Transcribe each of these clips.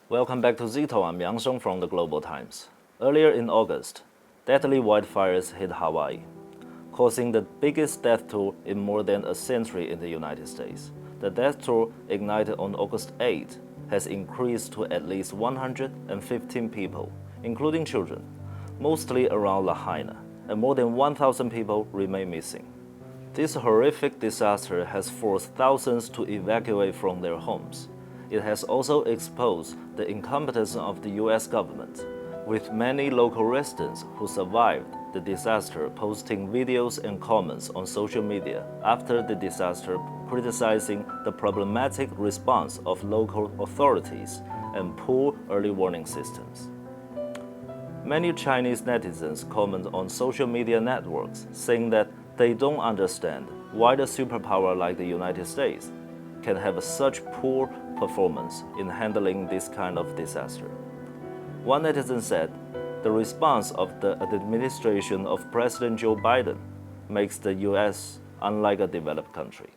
Welcome back to Zito. I'm Yang Sheng from the Global Times. Earlier in August, deadly wildfires hit Hawaii, causing the biggest death toll in more than a century in the United States. The death toll ignited on August 8 has increased to at least 115 people, including children, mostly around Lahaina, and more than 1,000 people remain missing. This horrific disaster has forced thousands to evacuate from their homes. It has also exposed the incompetence of the U.S. government, with many local residents who survived the disaster posting videos and comments on social media after the disaster, criticizing the problematic response of local authorities and poor early warning systems. Many Chinese netizens comment on social media networks saying that they don't understand why the superpower like the United States can have such poor performance in handling this kind of disaster. One netizen said, "The response of the administration of President Joe Biden makes the US unlike a developed country."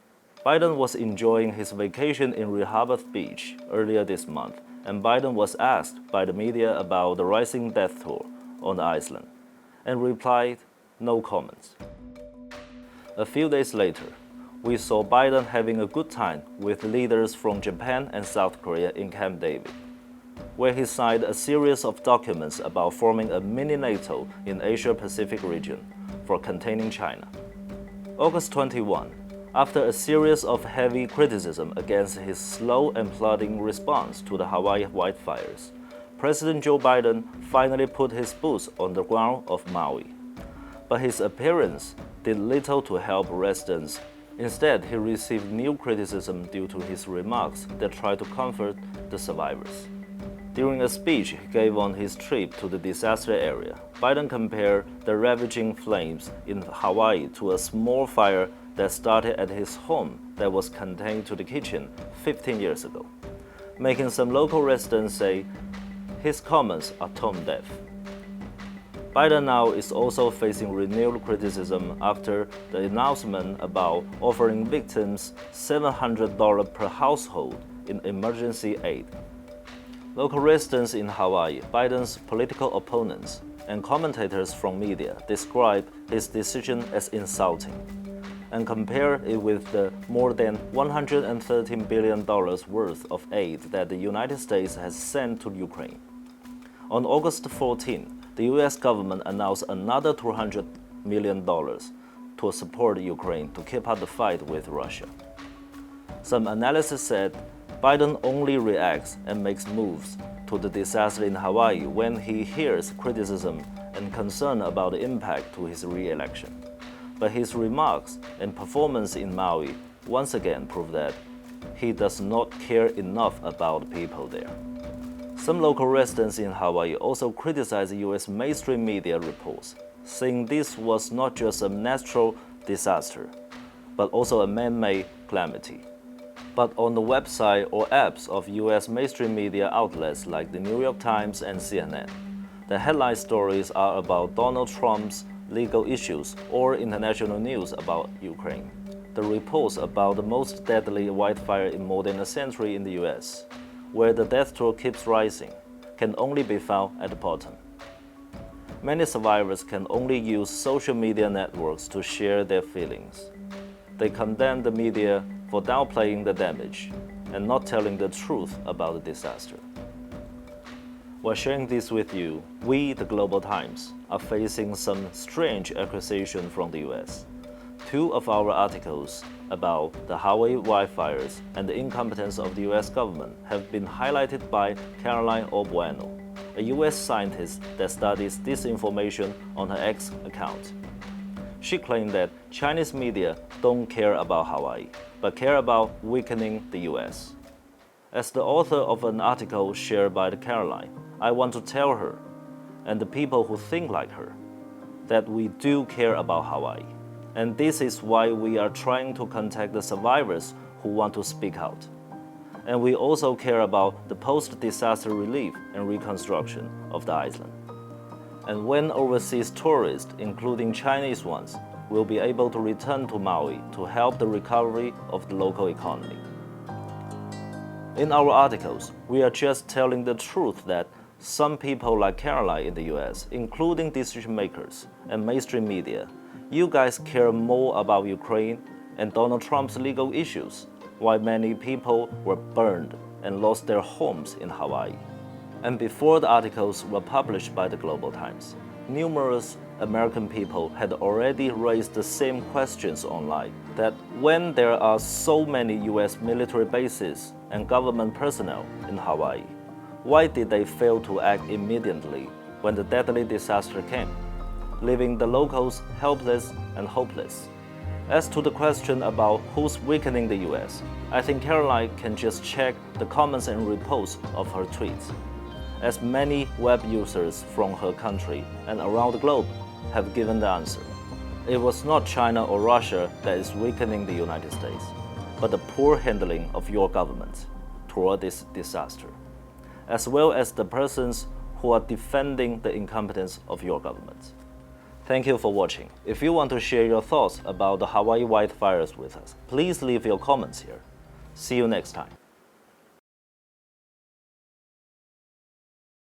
Biden was enjoying his vacation in Rehoboth Beach earlier this month, and Biden was asked by the media about the rising death toll on the island, and replied, "No comments." A few days later, we saw Biden having a good time with leaders from Japan and South Korea in Camp David, where he signed a series of documents about forming a mini NATO in Asia-Pacific region for containing China. August 21, after a series of heavy criticism against his slow and plodding response to the Hawaii wildfires, President Joe Biden finally put his boots on the ground of Maui. But his appearance did little to help residents. Instead, he received new criticism due to his remarks that tried to comfort the survivors. During a speech he gave on his trip to the disaster area, Biden compared the ravaging flames in Hawaii to a small fire that started at his home that was contained to the kitchen 15 years ago, making some local residents say his comments are tone deaf. Biden now is also facing renewed criticism after the announcement about offering victims $700 per household in emergency aid. Local residents in Hawaii, Biden's political opponents, and commentators from media describe his decision as insulting and compare it with the more than $113 billion worth of aid that the United States has sent to Ukraine. On August 14, the U.S. government announced another $200 million to support Ukraine to keep up the fight with Russia. Some analysis said Biden only reacts and makes moves to the disaster in Hawaii when he hears criticism and concern about the impact to his re-election. But his remarks and performance in Maui once again prove that he does not care enough about people there. Some local residents in Hawaii also criticized U.S. mainstream media reports, saying this was not just a natural disaster, but also a man-made calamity. But on the website or apps of U.S. mainstream media outlets like the New York Times and CNN, the headline stories are about Donald Trump's legal issues or international news about Ukraine. The reports about the most deadly wildfire in more than a century in the U.S., where the death toll keeps rising, can only be found at the bottom. Many survivors can only use social media networks to share their feelings. They condemn the media for downplaying the damage and not telling the truth about the disaster. While sharing this with you, we, the Global Times, are facing some strange accusations from the US. Two of our articles about the Hawaii wildfires and the incompetence of the US government have been highlighted by Caroline Bueno, a US scientist that studies disinformation on her X account. She claimed that Chinese media don't care about Hawaii, but care about weakening the US. As the author of an article shared by Caroline, I want to tell her, and the people who think like her, that we do care about Hawaii. And this is why we are trying to contact the survivors who want to speak out. And we also care about the post-disaster relief and reconstruction of the island. And when overseas tourists, including Chinese ones, will be able to return to Maui to help the recovery of the local economy. In our articles, we are just telling the truth that some people like Caroline in the US, including decision makers and mainstream media, you guys care more about Ukraine and Donald Trump's legal issues, while many people were burned and lost their homes in Hawaii. And before the articles were published by the Global Times, numerous American people had already raised the same questions online, that when there are so many US military bases and government personnel in Hawaii, why did they fail to act immediately when the deadly disaster came, leaving the locals helpless and hopeless? As to the question about who's weakening the US, I think Caroline can just check the comments and reposts of her tweets, as many web users from her country and around the globe have given the answer. It was not China or Russia that is weakening the United States, but the poor handling of your government toward this disaster, as well as the persons who are defending the incompetence of your government. Thank you for watching. If you want to share your thoughts about the Hawaii wildfires with us, please leave your comments here. See you next time.